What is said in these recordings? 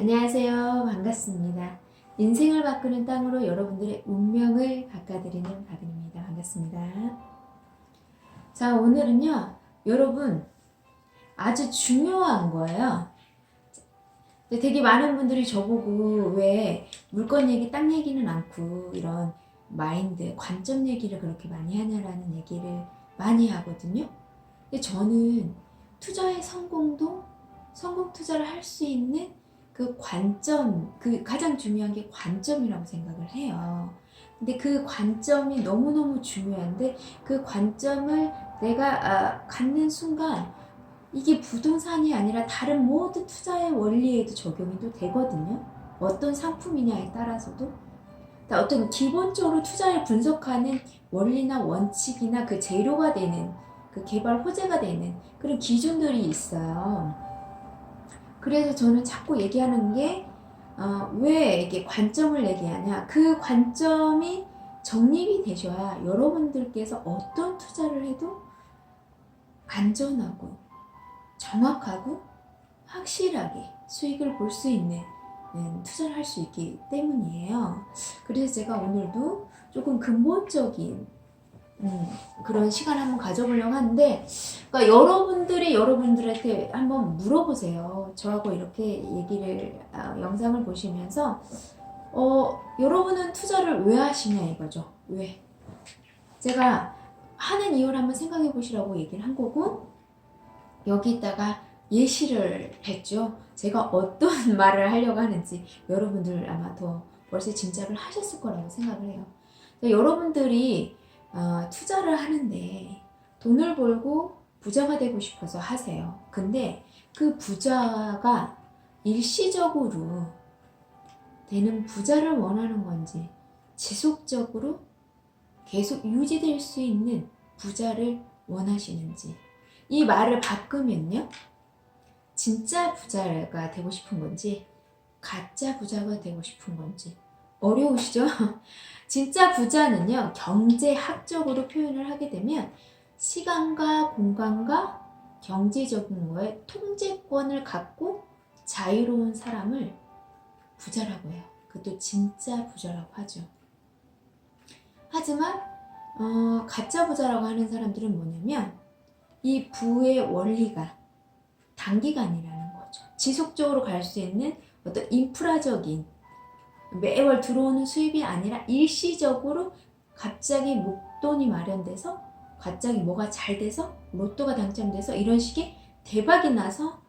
안녕하세요. 반갑습니다. 인생을 바꾸는 땅으로 여러분들의 운명을 바꿔드리는 바른입니다. 반갑습니다. 자, 오늘은요, 여러분 아주 중요한 거예요. 되게 많은 분들이 저보고 왜 물건 얘기, 땅 얘기는 않고 이런 마인드, 관점 얘기를 그렇게 많이 하냐라는 얘기를 많이 하거든요. 근데 저는 투자의 성공 투자를 할 수 있는 그 관점, 그 가장 중요한 게 관점이라고 생각을 해요. 근데 그 관점이 너무너무 중요한데 그 관점을 내가 갖는 순간 이게 부동산이 아니라 다른 모든 투자의 원리에도 적용이 또 되거든요. 어떤 상품이냐에 따라서도. 어떤 기본적으로 투자를 분석하는 원리나 원칙이나 그 재료가 되는 그 개발 호재가 되는 그런 기준들이 있어요. 그래서 저는 자꾸 얘기하는 게 왜 이게 관점을 얘기하냐. 그 관점이 정립이 되셔야 여러분들께서 어떤 투자를 해도 안전하고 정확하고 확실하게 수익을 볼 수 있는 투자를 할 수 있기 때문이에요. 그래서 제가 오늘도 조금 근본적인 그런 시간을 한번 가져보려고 하는데, 그러니까 여러분들이 여러분들한테 한번 물어보세요. 저하고 이렇게 얘기를 영상을 보시면서 여러분은 투자를 왜 하시냐 이거죠. 왜? 제가 하는 이유를 한번 생각해 보시라고 얘기를 한 거고, 여기다가 예시를 했죠. 제가 어떤 말을 하려고 하는지 여러분들 아마 더 벌써 짐작을 하셨을 거라고 생각을 해요. 여러분들이 투자를 하는데 돈을 벌고 부자가 되고 싶어서 하세요. 근데 그 부자가 일시적으로 되는 부자를 원하는 건지 지속적으로 계속 유지될 수 있는 부자를 원하시는지, 이 말을 바꾸면요, 진짜 부자가 되고 싶은 건지 가짜 부자가 되고 싶은 건지 어려우시죠? 진짜 부자는요, 경제학적으로 표현을 하게 되면 시간과 공간과 경제적인 거에 통제권을 갖고 자유로운 사람을 부자라고 해요. 그것도 진짜 부자라고 하죠. 하지만 가짜 부자라고 하는 사람들은 뭐냐면 이 부의 원리가 단기간이라는 거죠. 지속적으로 갈 수 있는 어떤 인프라적인 매월 들어오는 수입이 아니라 일시적으로 갑자기 목돈이 마련돼서 갑자기 뭐가 잘 돼서 로또가 당첨돼서 이런 식의 대박이 나서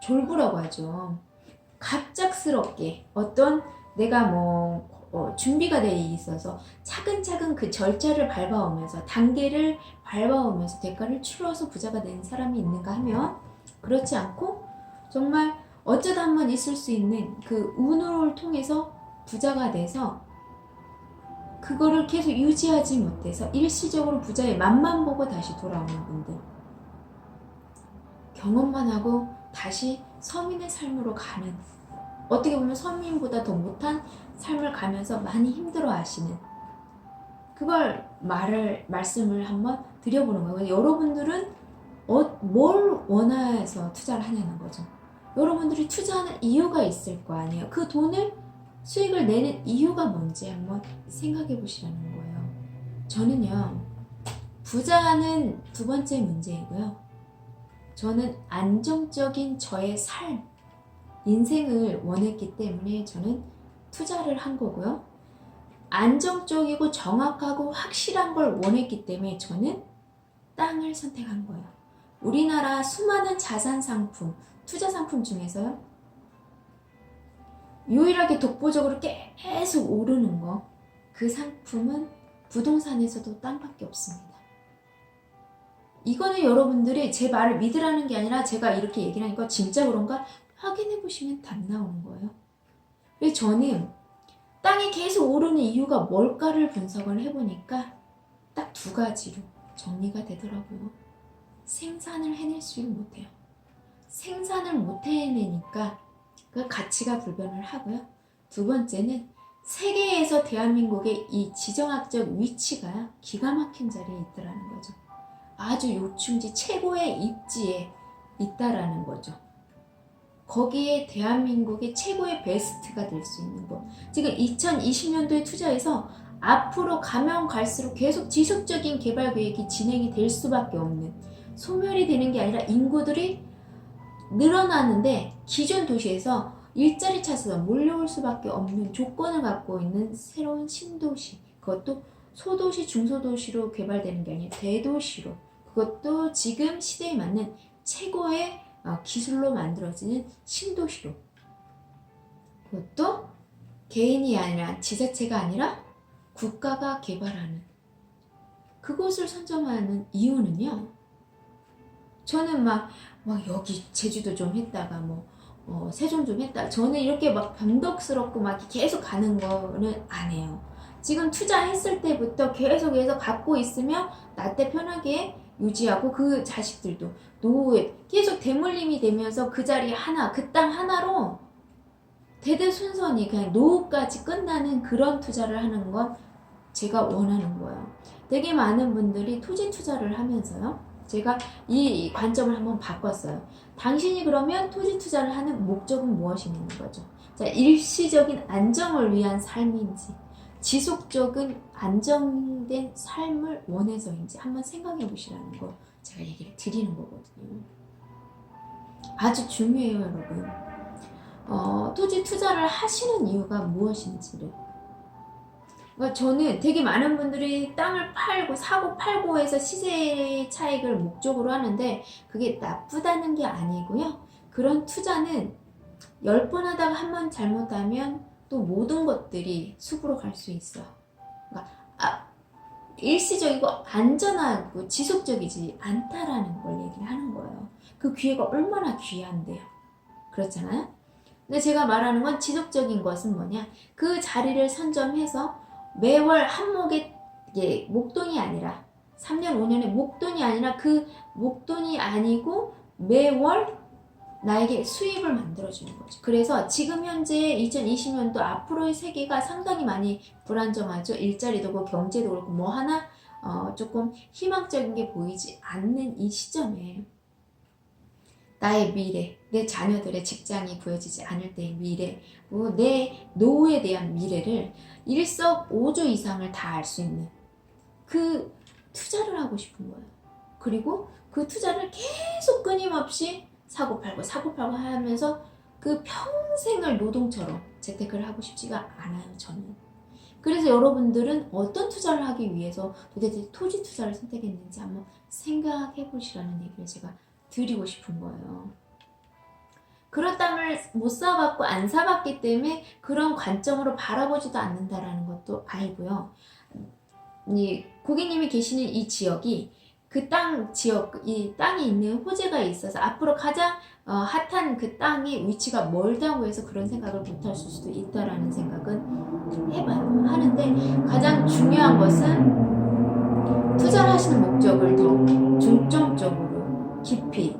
졸부라고 하죠. 갑작스럽게 어떤 내가 준비가 돼 있어서 차근차근 그 절차를 밟아오면서 단계를 밟아오면서 대가를 치러서 부자가 된 사람이 있는가 하면 그렇지 않고 정말 어쩌다 한번 있을 수 있는 그 운을 통해서 부자가 돼서 그거를 계속 유지하지 못해서 일시적으로 부자의 맛만 보고 다시 돌아오는 분들, 경험만 하고 다시 서민의 삶으로 가는, 어떻게 보면 서민보다 더 못한 삶을 가면서 많이 힘들어 하시는, 그걸 말씀을 한번 드려보는 거예요. 여러분들은 뭘 원해서 투자를 하냐는 거죠. 여러분들이 투자하는 이유가 있을 거 아니에요. 그 돈을 수익을 내는 이유가 뭔지 한번 생각해 보시라는 거예요. 저는요, 부자는 두 번째 문제이고요. 저는 안정적인 저의 삶, 인생을 원했기 때문에 저는 투자를 한 거고요. 안정적이고 정확하고 확실한 걸 원했기 때문에 저는 땅을 선택한 거예요. 우리나라 수많은 자산 상품, 투자 상품 중에서요, 유일하게 독보적으로 계속 오르는 거, 그 상품은 부동산에서도 땅밖에 없습니다. 이거는 여러분들이 제 말을 믿으라는 게 아니라 제가 이렇게 얘기를 하니까 진짜 그런가 확인해 보시면 답 나오는 거예요. 그래서 저는 땅이 계속 오르는 이유가 뭘까를 분석을 해보니까 딱 두 가지로 정리가 되더라고요. 생산을 해낼지 못해요. 생산을 못 해내니까 그 가치가 불변을 하고요. 두 번째는 세계에서 대한민국의 이 지정학적 위치가 기가 막힌 자리에 있다라는 거죠. 아주 요충지 최고의 입지에 있다라는 거죠. 거기에 대한민국의 최고의 베스트가 될 수 있는 거. 지금 2020년도에 투자해서 앞으로 가면 갈수록 계속 지속적인 개발 계획이 진행이 될 수밖에 없는, 소멸이 되는 게 아니라 인구들이 늘어나는데 기존 도시에서 일자리 찾아서 몰려올 수밖에 없는 조건을 갖고 있는 새로운 신도시, 그것도 소도시, 중소도시로 개발되는 게 아니라 대도시로, 그것도 지금 시대에 맞는 최고의 기술로 만들어지는 신도시로, 그것도 개인이 아니라 지자체가 아니라 국가가 개발하는 그곳을 선점하는 이유는요, 저는 막 여기 제주도 좀 했다가 세종 좀 했다, 저는 이렇게 막 변덕스럽고 막 계속 가는 거는 안 해요. 지금 투자했을 때부터 계속해서 갖고 있으면 나 때 편하게 유지하고, 그 자식들도 노후에 계속 대물림이 되면서 그 자리 하나, 그 땅 하나로 대대손손이 그냥 노후까지 끝나는 그런 투자를 하는 건 제가 원하는 거예요. 되게 많은 분들이 토지 투자를 하면서요, 제가 이 관점을 한번 바꿨어요. 당신이 그러면 토지 투자를 하는 목적은 무엇이냐는 거죠. 자, 일시적인 안정을 위한 삶인지, 지속적인 안정된 삶을 원해서인지 한번 생각해 보시라는 거 제가 얘기를 드리는 거거든요. 아주 중요해요, 여러분. 토지 투자를 하시는 이유가 무엇인지를. 그러니까 저는 되게 많은 분들이 땅을 팔고 사고 팔고 해서 시세 차익을 목적으로 하는데 그게 나쁘다는 게 아니고요. 그런 투자는 10번 하다가 한 번 잘못하면 또 모든 것들이 숲으로 갈 수 있어. 그러니까 일시적이고 안전하고 지속적이지 않다라는 걸 얘기를 하는 거예요. 그 기회가 얼마나 귀한데요. 그렇잖아요. 근데 제가 말하는 건 지속적인 것은 뭐냐, 그 자리를 선점해서 매월 한몫의 목돈이 아니라 3년 5년의 목돈이 아니라 그 목돈이 아니고 매월 나에게 수입을 만들어주는 거죠. 그래서 지금 현재 2020년도 앞으로의 세계가 상당히 많이 불안정하죠. 일자리도 그렇고 경제도 그렇고 뭐 하나 조금 희망적인 게 보이지 않는 이 시점에 나의 미래, 내 자녀들의 직장이 구해지지 않을 때의 미래, 내 노후에 대한 미래를 일석오조 이상을 다 알 수 있는 그 투자를 하고 싶은 거예요. 그리고 그 투자를 계속 끊임없이 사고팔고 하면서 그 평생을 노동처럼 재테크를 하고 싶지가 않아요, 저는. 그래서 여러분들은 어떤 투자를 하기 위해서 도대체 토지 투자를 선택했는지 한번 생각해 보시라는 얘기를 제가 드리고 싶은 거예요. 그런 땅을 못 사봤고 안 사봤기 때문에 그런 관점으로 바라보지도 않는다라는 것도 알고요. 이 고객님이 계시는 이 지역이 그 이 땅이 있는 호재가 있어서 앞으로 가장 핫한 그 땅의 위치가 멀다고 해서 그런 생각을 못 하실 수도 있다라는 생각은 해봐요. 하는데 가장 중요한 것은 투자를 하시는 목적을 더 중점적으로 깊이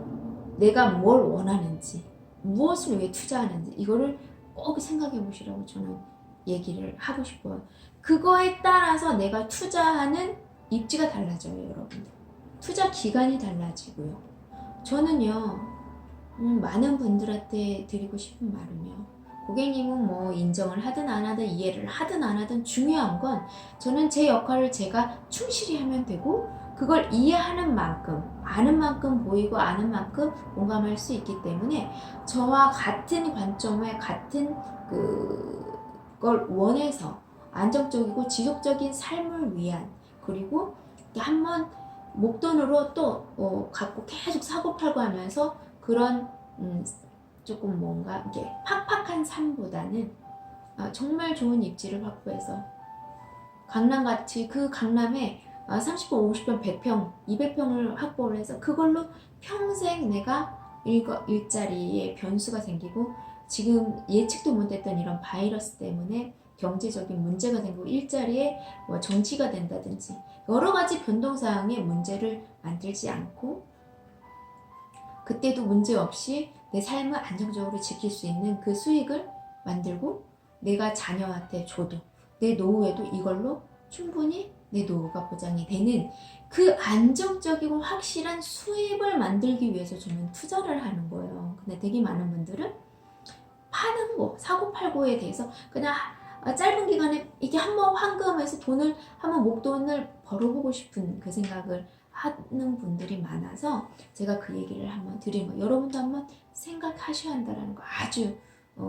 내가 뭘 원하는지, 무엇을 위해 투자하는지 이거를 꼭 생각해 보시라고 저는 얘기를 하고 싶어요. 그거에 따라서 내가 투자하는 입지가 달라져요, 여러분들. 투자 기간이 달라지고요. 저는요, 많은 분들한테 드리고 싶은 말은요, 고객님은 뭐 인정을 하든 안 하든 이해를 하든 안 하든 중요한 건 저는 제 역할을 제가 충실히 하면 되고 그걸 이해하는 만큼, 아는 만큼 보이고 아는 만큼 공감할 수 있기 때문에 저와 같은 관점에 같은 그걸 원해서 안정적이고 지속적인 삶을 위한, 그리고 한번 목돈으로 또 갖고 계속 사고팔고 하면서 그런 조금 뭔가 이렇게 팍팍한 삶보다는 정말 좋은 입지를 확보해서 강남같이 그 강남에 30평, 50평, 100평, 200평을 확보를 해서 그걸로 평생 내가 일자리에 변수가 생기고 지금 예측도 못했던 이런 바이러스 때문에 경제적인 문제가 생기고 일자리에 정치가 된다든지 여러 가지 변동사항의 문제를 만들지 않고 그때도 문제 없이 내 삶을 안정적으로 지킬 수 있는 그 수익을 만들고 내가 자녀한테 줘도 내 노후에도 이걸로 충분히 내 노후가 보장이 되는 그 안정적이고 확실한 수입을 만들기 위해서 저는 투자를 하는 거예요. 근데 되게 많은 분들은 파는 거, 사고팔고에 대해서 그냥 짧은 기간에 이게 한번 환금해서 돈을 한번 목돈을 벌어보고 싶은 그 생각을 하는 분들이 많아서 제가 그 얘기를 한번 드리는 거예요. 여러분도 한번 생각하셔야 한다는 거 아주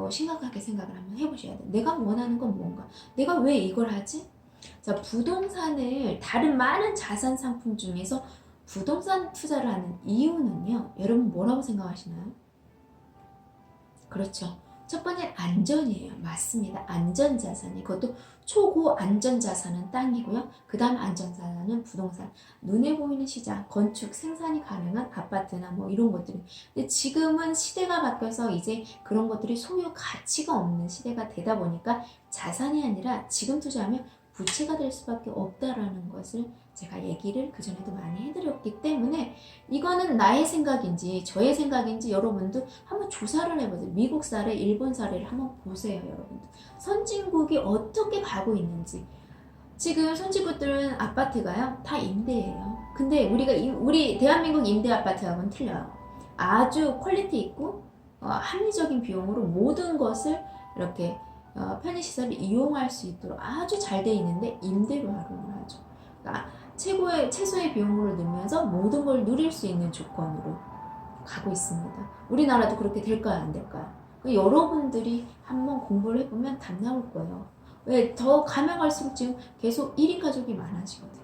심각하게 생각을 한번 해보셔야 돼요. 내가 원하는 건 뭔가? 내가 왜 이걸 하지? 자, 부동산을 다른 많은 자산 상품 중에서 부동산 투자를 하는 이유는요. 여러분 뭐라고 생각하시나요? 그렇죠. 첫 번째 안전이에요. 맞습니다. 안전자산이 그것도 초고 안전자산은 땅이고요. 그 다음 안전자산은 부동산. 눈에 보이는 시장, 건축, 생산이 가능한 아파트나 뭐 이런 것들이. 근데 지금은 시대가 바뀌어서 이제 그런 것들이 소유 가치가 없는 시대가 되다 보니까 자산이 아니라 지금 투자하면 부채가 될 수밖에 없다라는 것을 제가 얘기를 그전에도 많이 해드렸기 때문에 이거는 나의 생각인지 저의 생각인지 여러분도 한번 조사를 해보세요. 미국 사례, 일본 사례를 한번 보세요. 여러분들 선진국이 어떻게 가고 있는지. 지금 선진국들은 아파트가요 다 임대예요. 근데 우리 대한민국 임대 아파트하고는 틀려요. 아주 퀄리티 있고 합리적인 비용으로 모든 것을 이렇게 편의시설을 이용할 수 있도록 아주 잘 돼 있는데 임대로 활용을 하죠. 그러니까 최소의 비용으로 넣으면서 모든 걸 누릴 수 있는 조건으로 가고 있습니다. 우리나라도 그렇게 될까요? 안 될까요? 여러분들이 한번 공부를 해보면 답 나올 거예요. 왜? 더 가면 갈수록 지금 계속 1인 가족이 많아지거든요.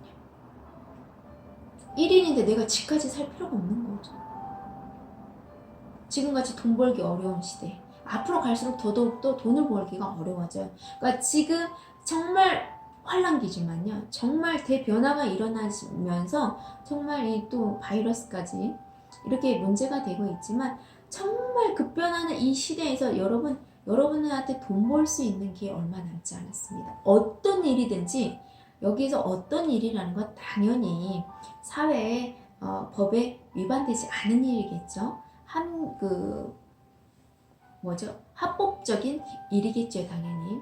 1인인데 내가 집까지 살 필요가 없는 거죠. 지금같이 돈 벌기 어려운 시대. 앞으로 갈수록 더더욱더 돈을 벌기가 어려워져요. 그러니까 지금 정말 환란기지만요. 정말 대변화가 일어나면서 정말 이 또 바이러스까지 이렇게 문제가 되고 있지만 정말 급변하는 이 시대에서 여러분한테 돈 벌 수 있는 기회 얼마 남지 않았습니다. 어떤 일이든지 여기서 어떤 일이라는 건 당연히 사회에 법에 위반되지 않은 일이겠죠. 합법적인 일이겠죠, 당연히.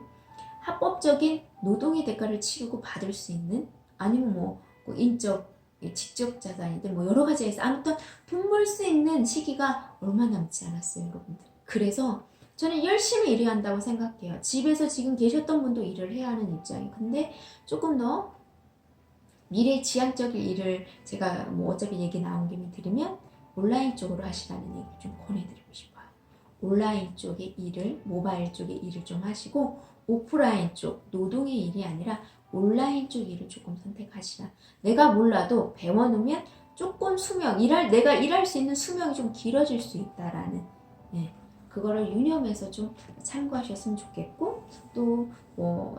합법적인 노동의 대가를 치르고 받을 수 있는, 아니면 인적, 직접 자산이든 여러 가지에서 아무튼 돈 벌 수 있는 시기가 얼마 남지 않았어요, 여러분들. 그래서 저는 열심히 일해야 한다고 생각해요. 집에서 지금 계셨던 분도 일을 해야 하는 입장이에요. 근데 조금 더 미래 지향적인 일을 제가 어차피 얘기 나온 김에 드리면 온라인 쪽으로 하시라는 얘기 좀 권해드리고 싶어요. 온라인 쪽의 일을, 모바일 쪽의 일을 좀 하시고 오프라인 쪽, 노동의 일이 아니라 온라인 쪽 일을 조금 선택하시라. 내가 몰라도 배워놓으면 조금 내가 일할 수 있는 수명이 좀 길어질 수 있다라는, 그거를 유념해서 좀 참고하셨으면 좋겠고, 또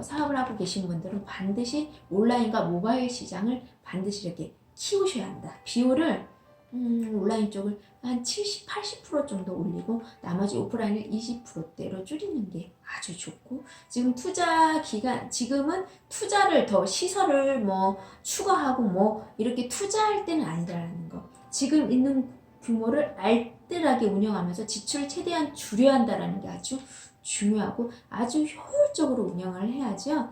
사업을 하고 계신 분들은 반드시 온라인과 모바일 시장을 반드시 이렇게 키우셔야 한다. 비율을 온라인 쪽을 한 70, 80% 정도 올리고 나머지 오프라인을 20%대로 줄이는 게 아주 좋고, 지금은 투자를 더 시설을 추가하고 이렇게 투자할 때는 아니라는 거. 지금 있는 규모를 알뜰하게 운영하면서 지출을 최대한 줄여야 한다는 게 아주 중요하고 아주 효율적으로 운영을 해야죠.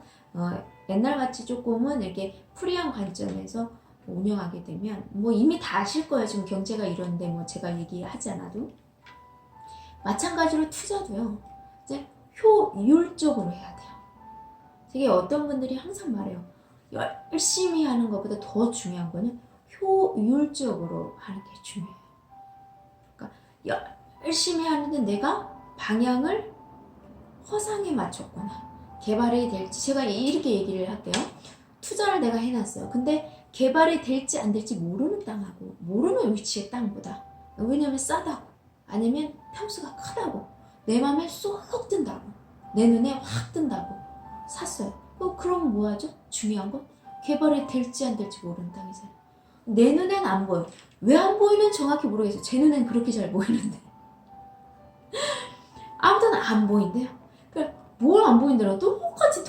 옛날같이 조금은 이렇게 프리한 관점에서 운영하게 되면 이미 다 아실 거예요. 지금 경제가 이런데 제가 얘기하지 않아도. 마찬가지로 투자도요. 이제 효율적으로 해야 돼요. 되게 어떤 분들이 항상 말해요. 열심히 하는 것보다 더 중요한 거는 효율적으로 하는 게 중요해요. 그러니까 열심히 하는데 내가 방향을 허상에 맞췄거나 개발이 될지, 제가 이렇게 얘기를 할게요. 투자를 내가 해놨어요. 근데 개발이 될지 안 될지 모르는 땅하고 모르는 위치의 땅보다, 왜냐면 싸다고, 아니면 평수가 크다고, 내 맘에 쏙 든다고, 내 눈에 확 든다고 샀어요. 그럼 뭐하죠? 중요한 건 개발이 될지 안 될지 모르는 땅이잖아요. 내 눈엔 안 보여. 왜 안 보이는 정확히 모르겠어요. 제 눈엔 그렇게 잘 보이는데. 아무튼 안 보인대요. 뭘 안 보인다라 똑같이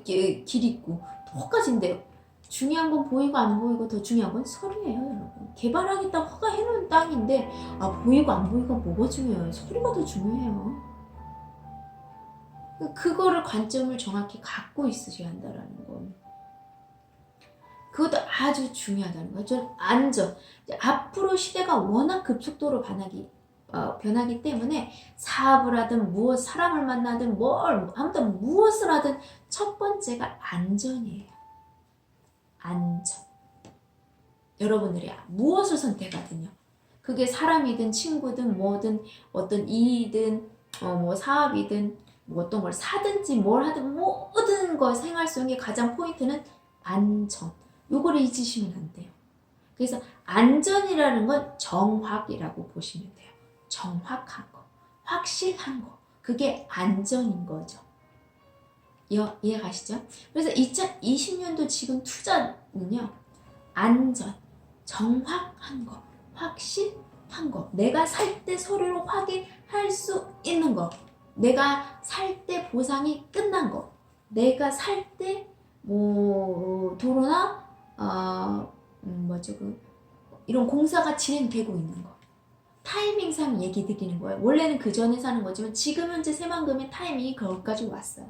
길 있고 똑같은데요. 중요한 건 보이고 안 보이고, 더 중요한 건 서류예요, 여러분. 개발하겠다고 허가해놓은 땅인데 보이고 안 보이고 뭐가 중요해요? 서류가 더 중요해요. 그거를 관점을 정확히 갖고 있으셔야 한다는 거. 그것도 아주 중요하다는 거죠. 좀 안전. 앞으로 시대가 워낙 급속도로 변하기 때문에 사업을 하든 무엇 사람을 만나든 아무튼 무엇을 하든 첫 번째가 안전이에요. 안전. 여러분들이 무엇을 선택하든요. 그게 사람이든 친구든 뭐든 어떤 일이든 뭐 사업이든 뭐 어떤 걸 사든지 뭘 하든 모든 거 생활 속의 가장 포인트는 안전. 요거를 잊으시면 안 돼요. 그래서 안전이라는 건 정확이라고 보시면 돼요. 정확한 거, 확실한 거. 그게 안전인 거죠. 이해 가시죠? 그래서 2020년도 지금 투자는요. 안전, 정확한 거, 확실한 거. 내가 살 때 서류로 확인할 수 있는 거. 내가 살 때 보상이 끝난 거. 내가 살 때 뭐 도로나 이런 공사가 진행되고 있는 거. 타이밍상 얘기 드리는 거예요. 원래는 그 전에 사는 거지만 지금 현재 새만금의 타이밍이 거기까지 왔어요.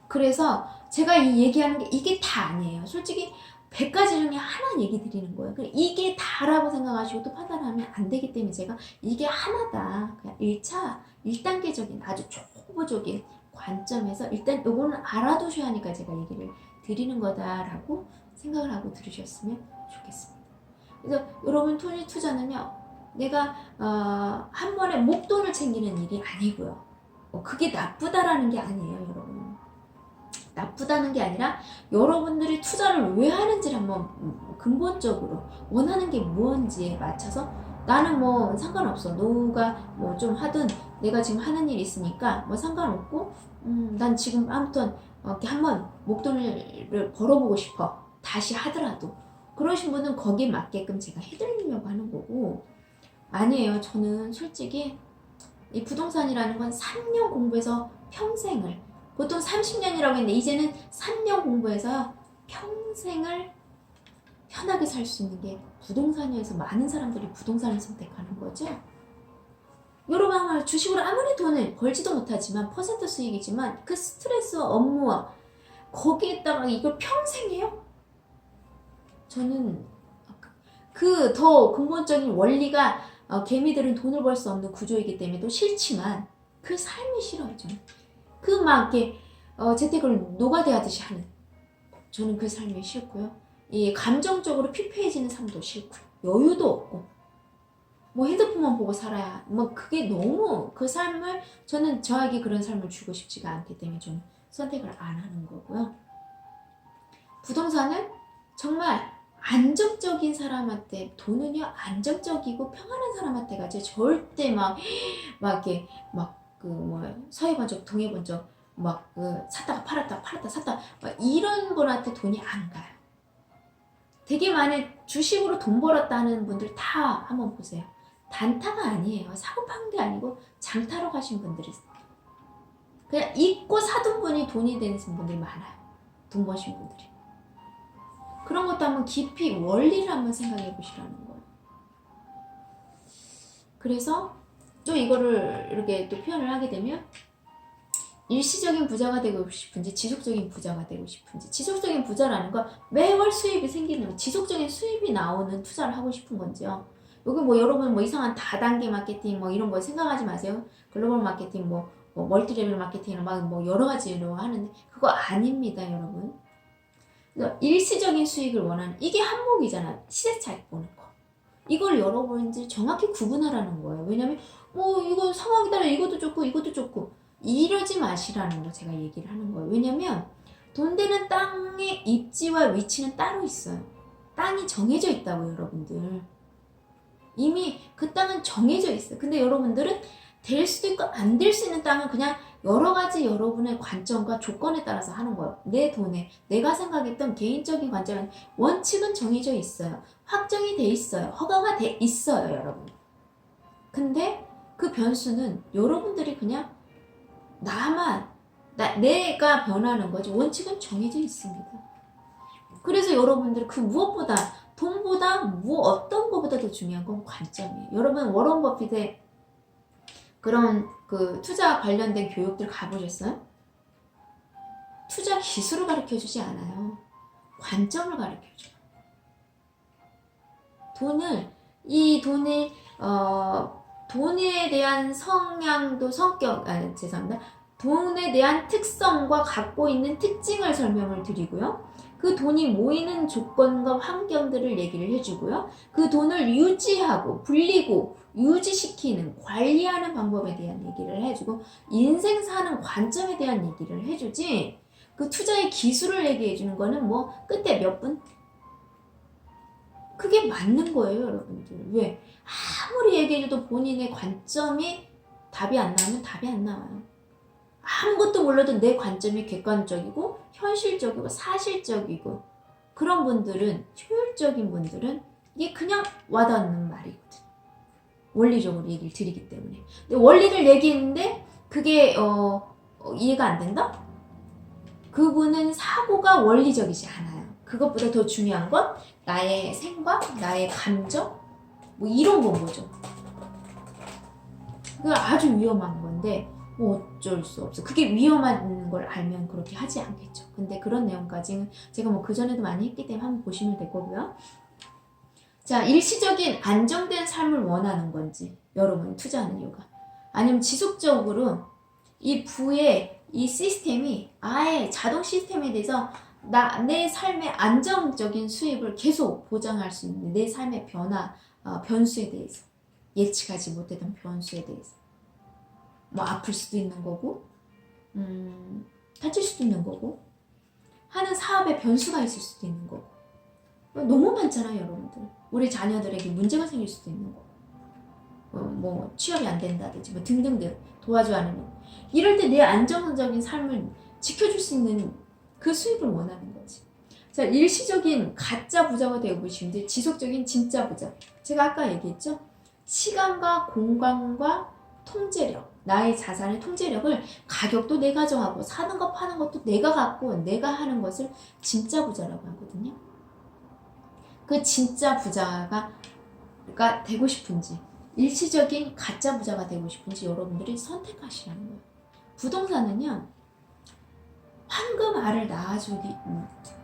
그래서 제가 이 얘기하는 게 이게 다 아니에요. 솔직히 100가지 중에 하나 얘기 드리는 거예요. 이게 다라고 생각하시고 또 판단하면 안 되기 때문에 제가 이게 하나다. 그냥 1단계적인 아주 초보적인 관점에서 일단 요거는 알아두셔야 하니까 제가 얘기를 드리는 거다라고 생각을 하고 들으셨으면 좋겠습니다. 그래서 여러분 투자는요. 내가 한 번에 목돈을 챙기는 일이 아니고요. 그게 나쁘다라는 게 아니에요, 여러분. 나쁘다는 게 아니라 여러분들이 투자를 왜 하는지를 한번 근본적으로 원하는 게 무엇인지에 맞춰서 나는 뭐 상관없어. 누가 뭐 좀 하든 내가 지금 하는 일이 있으니까 뭐 상관없고 난 지금 아무튼 이렇게 한번 목돈을 벌어보고 싶어. 다시 하더라도. 그러신 분은 거기에 맞게끔 제가 해드리려고 하는 거고 아니에요. 저는 솔직히 이 부동산이라는 건 3년 공부해서 평생을 보통 30년이라고 했는데 이제는 3년 공부해서 평생을 편하게 살 수 있는 게 부동산이어서 많은 사람들이 부동산을 선택하는 거죠. 여러분 주식으로 아무리 돈을 벌지도 못하지만 퍼센트 수익이지만 그 스트레스와 업무와 거기에다가 이걸 평생 해요? 저는 그 더 근본적인 원리가 개미들은 돈을 벌 수 없는 구조이기 때문에 또 싫지만 그 삶이 싫어요. 그 막 이렇게 재테크를 노가다하듯이 하는 저는 그 삶이 싫고요. 이 감정적으로 피폐해지는 삶도 싫고요. 여유도 없고 뭐 핸드폰만 보고 살아야 뭐 그게 너무 그 삶을 저에게 그런 삶을 주고 싶지가 않기 때문에 저는 선택을 안 하는 거고요. 부동산은 정말 안정적인 사람한테 돈은요 안정적이고 평안한 사람한테 가지 절대 이렇게 서해 번쩍 동해 번쩍 샀다가 팔았다 샀다 이런 분한테 돈이 안 가요. 되게 많은 주식으로 돈 벌었다는 분들 다 한번 보세요. 단타가 아니에요. 사고 판 게 아니고 장타로 가신 분들이 있어요. 그냥 잊고 사둔 분이 돈이 되는 분들이 많아요. 돈 버신 분들이. 그런 것도 한번 깊이 원리를 한번 생각해 보시라는 거예요. 그래서 또 이거를 이렇게 또 표현을 하게 되면 일시적인 부자가 되고 싶은지 지속적인 부자가 되고 싶은지 지속적인 부자라는 건 매월 수입이 생기는 지속적인 수입이 나오는 투자를 하고 싶은 건지요. 여기 여러분 이상한 다단계 마케팅 이런 거 생각하지 마세요. 글로벌 마케팅 멀티레벨 마케팅을 여러 가지로 하는데 그거 아닙니다, 여러분. 일시적인 수익을 원하는 이게 한몫이잖아. 시세 차익 보는 거. 이걸 여러분들이 정확히 구분하라는 거예요. 왜냐면 이거 상황에 따라 이것도 좋고 이것도 좋고 이러지 마시라는 거 제가 얘기를 하는 거예요. 왜냐면 돈 되는 땅의 입지와 위치는 따로 있어요. 땅이 정해져 있다고 여러분들. 이미 그 땅은 정해져 있어요. 근데 여러분들은 될 수도 있고 안 될 수 있는 땅은 그냥 여러 가지 여러분의 관점과 조건에 따라서 하는 거예요. 내 돈에 내가 생각했던 개인적인 관점은 원칙은 정해져 있어요. 확정이 돼 있어요. 허가가 돼 있어요, 여러분. 근데 그 변수는 여러분들이 그냥 내가 변하는 거지 원칙은 정해져 있습니다. 그래서 여러분들 그 무엇보다 돈보다 어떤 것보다도 중요한 건 관점이에요. 여러분 워런 버핏의 그런 그 투자 관련된 교육들 가보셨어요? 투자 기술을 가르쳐 주지 않아요. 관점을 가르쳐줘요. 이 돈을 돈에 대한 성향도 죄송합니다. 돈에 대한 특성과 갖고 있는 특징을 설명을 드리고요. 그 돈이 모이는 조건과 환경들을 얘기를 해주고요. 그 돈을 유지하고 불리고 유지시키는 관리하는 방법에 대한 얘기를 해주고 인생 사는 관점에 대한 얘기를 해주지 그 투자의 기술을 얘기해 주는 거는 뭐 끝에 몇 분? 그게 맞는 거예요, 여러분들. 왜? 아무리 얘기해줘도 본인의 관점이 답이 안 나오면 답이 안 나와요. 아무것도 몰라도 내 관점이 객관적이고 현실적이고 사실적이고 그런 분들은 효율적인 분들은 이게 그냥 와닿는 말이거든. 원리적으로 얘기를 드리기 때문에. 근데 원리를 얘기했는데 그게 이해가 안 된다? 그분은 사고가 원리적이지 않아요. 그것보다 더 중요한 건 나의 생각, 나의 감정 뭐 이런 건 거죠. 그게 아주 위험한 건데 뭐 어쩔 수 없어. 그게 위험한 걸 알면 그렇게 하지 않겠죠. 근데 그런 내용까지는 제가 뭐 그전에도 많이 했기 때문에 한번 보시면 될 거고요. 자, 일시적인 안정된 삶을 원하는 건지 여러분이 투자하는 이유가 아니면 지속적으로 이 부의 이 시스템이 아예 자동 시스템에 대해서 내 삶의 안정적인 수입을 계속 보장할 수 있는 내 삶의 변수에 대해서 예측하지 못했던 변수에 대해서 뭐 아플 수도 있는 거고 다칠 수도 있는 거고 하는 사업에 변수가 있을 수도 있는 거고 너무 많잖아요, 여러분들. 우리 자녀들에게 문제가 생길 수도 있는 거고 뭐 취업이 안 된다든지 뭐 등등등 도와줘야 하는 이럴 때 내 안정적인 삶을 지켜줄 수 있는 그 수입을 원하는 거지. 자, 일시적인 가짜 부자가 되고 싶은데 지속적인 진짜 부자. 제가 아까 얘기했죠? 시간과 공간과 통제력, 나의 자산의 통제력을 가격도 내가 정하고 사는 것 파는 것도 내가 갖고 내가 하는 것을 진짜 부자라고 하거든요. 그 진짜 부자가 되고 싶은지 일시적인 가짜 부자가 되고 싶은지 여러분들이 선택하시라는 거예요. 부동산은요. 황금알을 낳아주기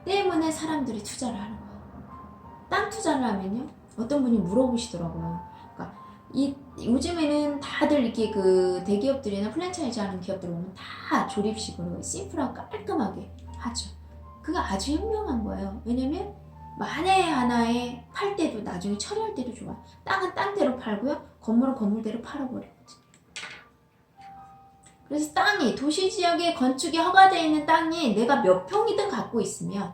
때문에 사람들이 투자를 하는 거예요. 땅 투자를 하면요. 어떤 분이 물어보시더라고요. 그러니까 요즘에는 다들 이렇게 그 대기업들이나 프랜차이즈 하는 기업들 보면 다 조립식으로 심플하고 깔끔하게 하죠. 그게 아주 현명한 거예요. 왜냐면 만에 하나에 팔 때도 나중에 처리할 때도 좋아요. 땅은 땅대로 팔고요. 건물은 건물대로 팔아버리거든요. 그래서 땅이 도시지역에 건축이 허가되어 있는 땅이 내가 몇 평이든 갖고 있으면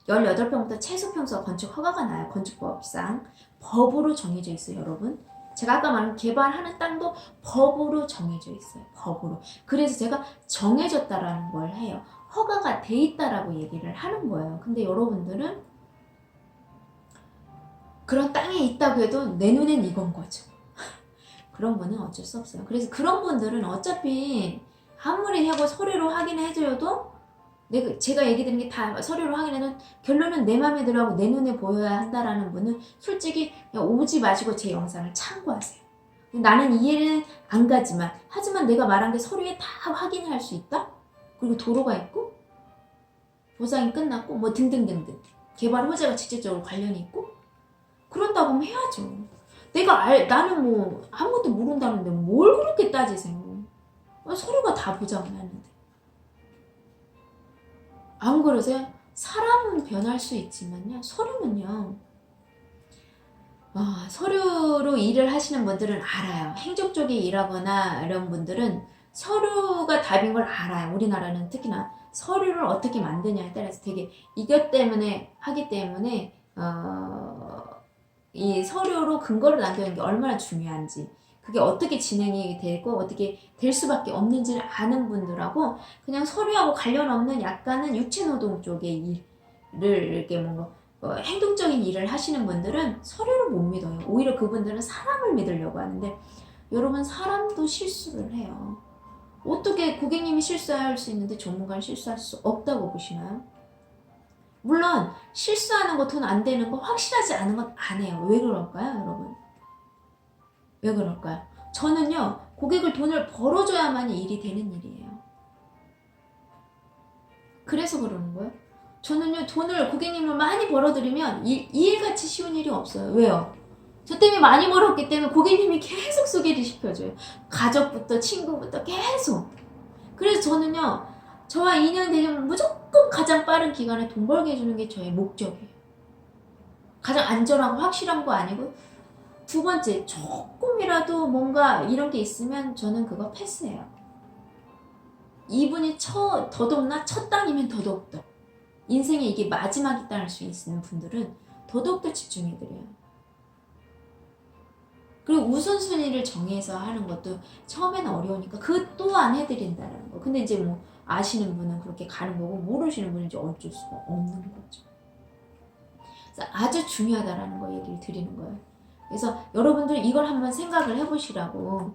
18평부터 최소 평수가 건축 허가가 나요. 건축법상 법으로 정해져 있어요, 여러분. 제가 아까 말한 개발하는 땅도 법으로 정해져 있어요. 법으로. 그래서 제가 정해졌다라는 걸 해요. 허가가 돼 있다라고 얘기를 하는 거예요. 근데 여러분들은 그런 땅이 있다고 해도 내 눈엔 이건 거죠. 그런 분은 어쩔 수 없어요. 그래서 그런 분들은 어차피 아무리 하고 서류로 확인해줘도 제가 얘기 드린 게 다 서류로 확인해도 결론은 내 맘에 들어하고 내 눈에 보여야 한다라는 분은 솔직히 그냥 오지 마시고 제 영상을 참고하세요. 나는 이해는 안 가지만 하지만 내가 말한 게 서류에 다 확인할 수 있다? 그리고 도로가 있고 보상이 끝났고 뭐 등등등등 개발 호재가 직접적으로 관련이 있고 그런다고 하면 해야죠. 나는 뭐 아무것도 모른다는데 뭘 그렇게 따지세요? 서류가 다 보장을 하는데. 안 그러세요? 사람은 변할 수 있지만요. 서류는요. 서류로 일을 하시는 분들은 알아요. 행정 쪽에 일하거나 이런 분들은 서류가 답인 걸 알아요. 우리나라는 특히나 서류를 어떻게 만드냐에 따라서 되게 이것 때문에 하기 때문에 이 서류로 근거를 남겨놓는 게 얼마나 중요한지 그게 어떻게 진행이 되고 어떻게 될 수밖에 없는지를 아는 분들하고 그냥 서류하고 관련 없는 약간은 육체노동 쪽의 일을 이렇게 뭔가 행동적인 일을 하시는 분들은 서류를 못 믿어요. 오히려 그분들은 사람을 믿으려고 하는데 여러분 사람도 실수를 해요. 어떻게 고객님이 실수할 수 있는데 전문가는 실수할 수 없다고 보시나요? 물론 실수하는 거 돈 안 되는 거 확실하지 않은 건 안 해요. 왜 그럴까요, 여러분? 왜 그럴까요? 저는요, 고객을 돈을 벌어줘야만이 일이 되는 일이에요. 그래서 그러는 거예요. 저는요, 돈을 고객님을 많이 벌어들이면 이 일같이 쉬운 일이 없어요. 왜요? 저 때문에 많이 벌었기 때문에 고객님이 계속 소개를 시켜줘요. 가족부터 친구부터 계속. 그래서 저는요, 저와 인연 되면 무조건 가장 빠른 기간에 돈 벌게 해주는 게 저의 목적이에요. 가장 안전하고 확실한 거 아니고, 두 번째, 조금이라도 뭔가 이런 게 있으면 저는 그거 패스해요. 이분이 더더욱나 첫 단이면 더더욱더. 인생에 이게 마지막이 따를 수 있는 분들은 더더욱더 집중해드려요. 그리고 우선순위를 정해서 하는 것도 처음에는 어려우니까 그 또한 해드린다는 거. 근데 이제 뭐 아시는 분은 그렇게 가는 거고 모르시는 분은 이제 어쩔 수가 없는 거죠. 그래서 아주 중요하다라는 거 얘기를 드리는 거예요. 그래서 여러분들 이걸 한번 생각을 해보시라고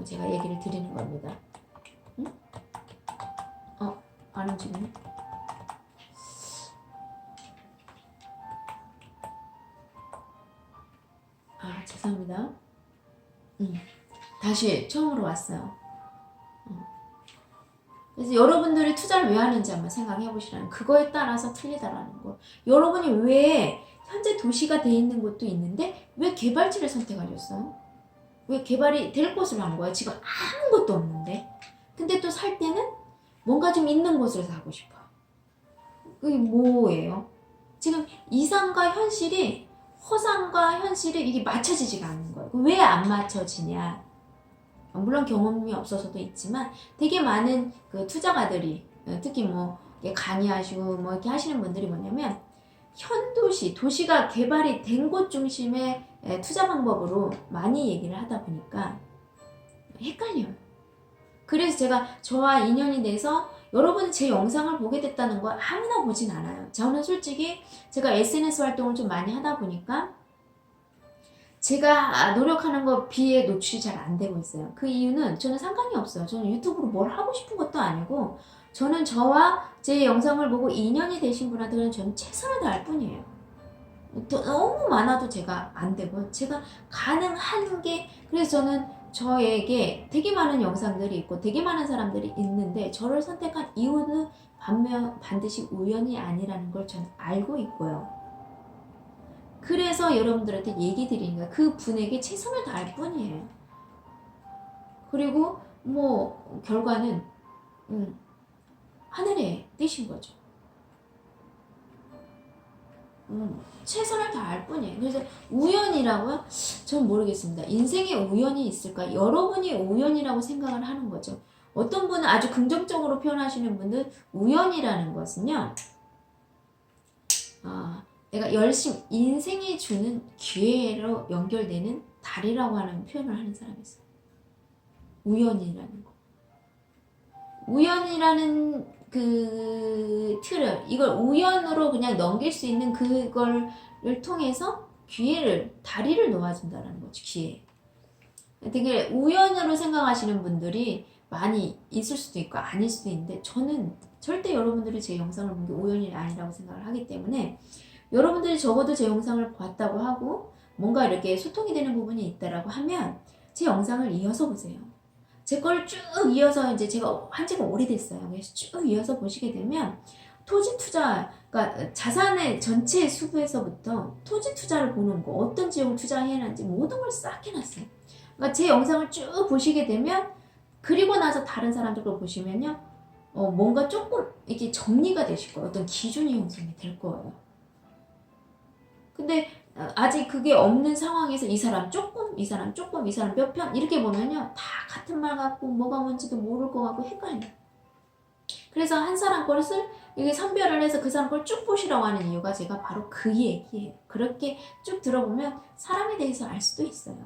제가 얘기를 드리는 겁니다. 응? 안 움직이네. 죄송합니다. 다시 처음으로 왔어요. 그래서 여러분들이 투자를 왜 하는지 한번 생각해 보시라는, 그거에 따라서 틀리다라는 거. 여러분이 왜 현재 도시가 돼 있는 곳도 있는데 왜 개발지를 선택하셨어요? 왜 개발이 될 곳을 한 거야? 지금 아무것도 없는데. 근데 또 살 때는 뭔가 좀 있는 곳을 사고 싶어요. 그게 뭐예요? 지금 이상과 현실이, 허상과 현실이 이게 맞춰지지가 않는 거예요. 왜 안 맞춰지냐? 물론 경험이 없어서도 있지만 되게 많은 그 투자가들이, 특히 뭐 강의하시고 뭐 이렇게 하시는 분들이 뭐냐면, 도시가 개발이 된 곳 중심의 투자 방법으로 많이 얘기를 하다 보니까 헷갈려요. 그래서 제가 저와 인연이 돼서 여러분이 제 영상을 보게 됐다는 거 아무나 보진 않아요. 저는 솔직히 제가 SNS 활동을 좀 많이 하다 보니까 제가 노력하는 거 비에 노출이 잘 안 되고 있어요. 그 이유는 저는 상관이 없어요. 저는 유튜브로 뭘 하고 싶은 것도 아니고, 저는 저와 제 영상을 보고 인연이 되신 분한테는 저는 최선을 다할 뿐이에요. 너무 많아도 제가 안 되고, 제가 가능한 게, 그래서 저는 저에게 되게 많은 영상들이 있고 되게 많은 사람들이 있는데, 저를 선택한 이유는 반드시 우연이 아니라는 걸 저는 알고 있고요. 그래서 여러분들한테 얘기 드리니까 그 분에게 최선을 다할 뿐이에요. 그리고 뭐 결과는 하늘에 뜨신 거죠. 최선을 다할 뿐이에요. 그래서 우연이라고요? 전 모르겠습니다. 인생에 우연이 있을까? 여러분이 우연이라고 생각을 하는 거죠. 어떤 분은 아주 긍정적으로 표현하시는 분들, 우연이라는 것은요, 내가 열심히 인생이 주는 기회로 연결되는 달이라고 하는 표현을 하는 사람이 있어요. 우연이라는 거. 우연이라는 그 틀을, 이걸 우연으로 그냥 넘길 수 있는 그걸 통해서 다리를 놓아준다는 거죠. 기회. 되게 우연으로 생각하시는 분들이 많이 있을 수도 있고 아닐 수도 있는데, 저는 절대 여러분들이 제 영상을 본 게 우연이 아니라고 생각을 하기 때문에, 여러분들이 적어도 제 영상을 봤다고 하고 뭔가 이렇게 소통이 되는 부분이 있다라고 하면 제 영상을 이어서 보세요. 제 걸 쭉 이어서, 이제 제가 한 지가 오래됐어요. 그래서 쭉 이어서 보시게 되면 토지 투자, 그러니까 자산의 전체 수부에서부터 토지 투자를 보는 거, 어떤 지역을 투자해놨는지 모든 걸 싹 해놨어요. 그러니까 제 영상을 쭉 보시게 되면, 그리고 나서 다른 사람들 걸 보시면요, 뭔가 조금 이게 정리가 되실 거예요. 어떤 기준이 형성이 될 거예요. 근데 아직 그게 없는 상황에서 이 사람 조금, 이 사람 조금, 이 사람 몇 편 이렇게 보면요, 다 같은 말 같고 뭐가 뭔지도 모를 것 같고 헷갈려요. 그래서 한 사람 것을 이게 선별을 해서 그 사람 걸 쭉 보시라고 하는 이유가 제가 바로 그 얘기예요. 그렇게 쭉 들어보면 사람에 대해서 알 수도 있어요.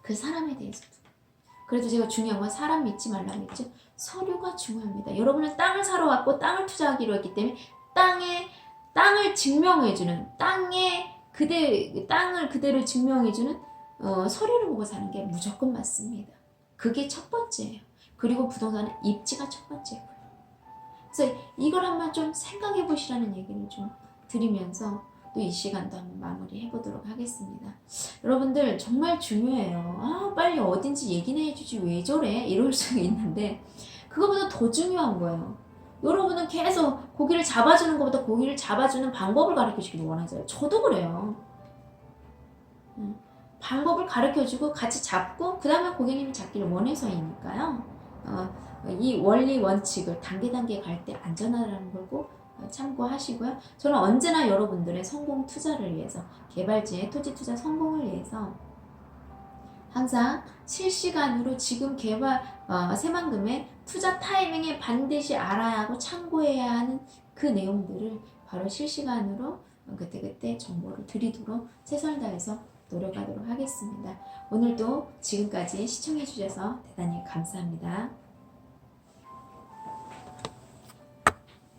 그 사람에 대해서도. 그래도 제가 중요한 건 사람 믿지 말라고 했죠. 서류가 중요합니다. 여러분은 땅을 사러 왔고 땅을 투자하기로 했기 때문에 땅을 증명해주는, 땅을 그대로 증명해주는 서류를 보고 사는 게 무조건 맞습니다. 그게 첫 번째예요. 그리고 부동산은 입지가 첫 번째고요. 그래서 이걸 한번 좀 생각해 보시라는 얘기를 좀 드리면서 또 이 시간도 한번 마무리 해보도록 하겠습니다. 여러분들 정말 중요해요. 빨리 어딘지 얘기나 해주지 왜 저래? 이럴 수 있는데, 그거보다 더 중요한 거예요. 여러분은 계속 고기를 잡아주는 것보다 고기를 잡아주는 방법을 가르쳐 주길 원하죠. 저도 그래요. 방법을 가르쳐주고 같이 잡고 그 다음에 고객님이 잡기를 원해서이니까요. 이 원리 원칙을 단계 갈 때 안전하다는 걸 꼭 참고하시고요. 저는 언제나 여러분들의 성공 투자를 위해서, 개발지의 토지 투자 성공을 위해서 항상 실시간으로 지금 개발 새만금의 투자 타이밍에 반드시 알아야 하고 참고해야 하는 그 내용들을 바로 실시간으로 그때그때 정보를 드리도록 최선을 다해서 노력하도록 하겠습니다. 오늘도 지금까지 시청해 주셔서 대단히 감사합니다.